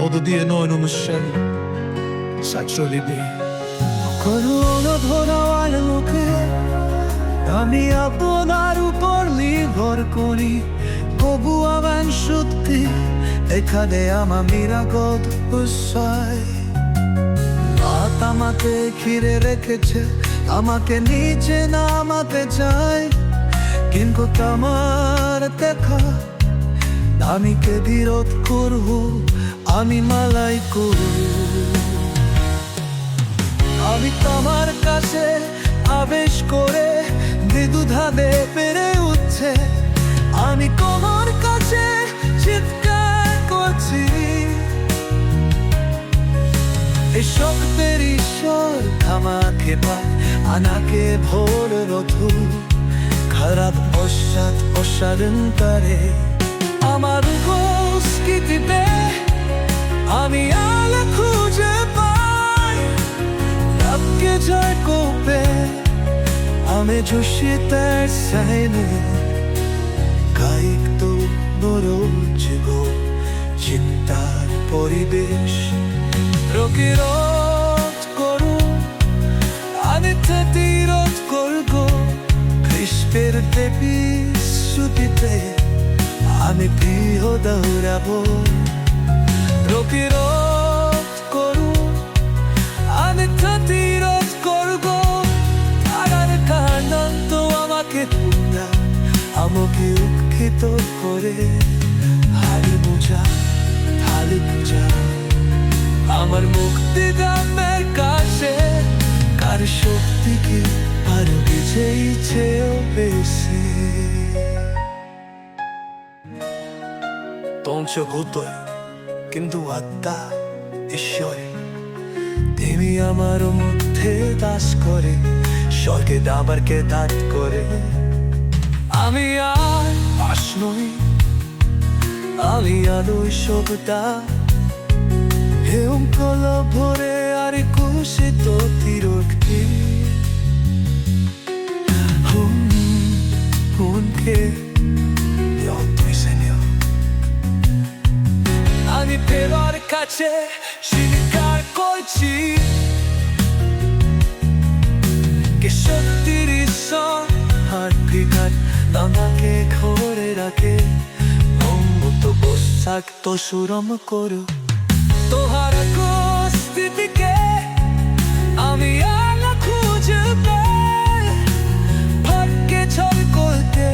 어두디에 넣어놓은 사철리비 করুণা ধরাওয়ার লোকে আমি আপনার উপর নির্ভর করি, তবু আমার সত্যি এখানে আমার নিরাপদ উৎসাহ। রাত আমাকে ঘিরে রেখেছে, আমাকে নিচে নামাতে চায়, কিন্তু আমার দেখা আমি কে বিরোধ করব, আমি মালাই করব। আমি তোমার কাছে আবেশ করে দ্বিধাদ্বন্দ্বে পেরে উঠছে, আমি তোমার কাছে চিৎকার করছি। এই শক্তের ঈশ্বর আমাকে পায়, আনাকে ভোর রথু খারাপ পশ্চাৎ অসারন্তরে আমার উপস্থিতিতে আমি আলো খুঁজে পাই। রাতকে জয় করবে আমি জোশিতে সাইনে কায়িক তো নরজিব চিন্তার পরিবেশ প্রতিরোধ করু, আমি প্রতিরোধ করব খ্রিস্টের দেবী শ্রুতিতে আমি প্রিয় দৌড়াবো। প্রতিরোধ করু, আমি প্রতিরোধ করব, আর কারণ তো আমাকে তোমরা আমাকে উৎক্ষিত করে হারি পূজা আমার মুক্তিদানের কাছে কার শক্তি কি আর বিজয়ী চেয়েও বেশি। ধ্বংসভূতই কিন্তু আত্মা ঈশ্বরে, তুমি আমার মধ্যে দাস করে স্বর্গে দাবারকে দাঁত করে। আমি আর পাশ নই, আমি আলোয় সবটা হেম কলা ভরে আর কুশিত তিরক্তি হুনকে আমি ফেরার কাছে স্বীকার করছি কে সত্যির ঈশ্বর আর বিঘাত আমাকে ঘরে রাখে। অমৃত পোশাক তো সুরম করো তোহার উপস্থিতিকে আমি আলো খুঁজে পাই। ভাগ্যে ছল করতে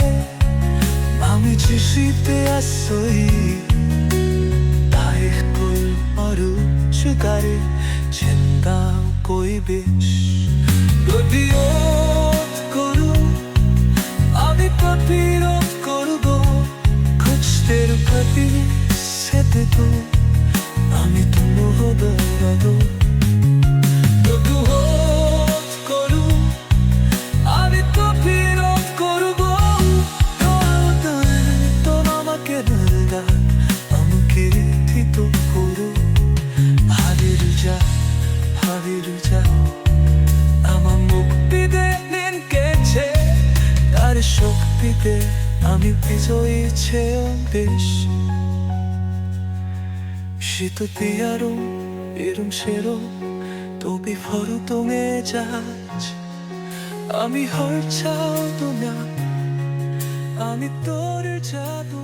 আমি চিঠিতে আসই, তাই কল আরো চুকারে চিন্তা কই বেশ। প্রতিরোধ করু, আমি প্রতিরোধ করব খ্রিস্টের প্রতি সেতে তো আমি তোমার দৌড়াবো। প্রতিরোধ করু, আমি প্রতিরোধ করব, তো আমাকে দৌড়া আমাকে ঠিক করু। হারিয়ে যা আমার মুক্তিতে দিন গেছে, তার শক্তিতে আমি বিজয়ী চেয়েও বেশি। শীত পিয়ারো এরম সেরো তবি ফরতমে যাচ, আমি হর চাও না, আমি তোর যাবো।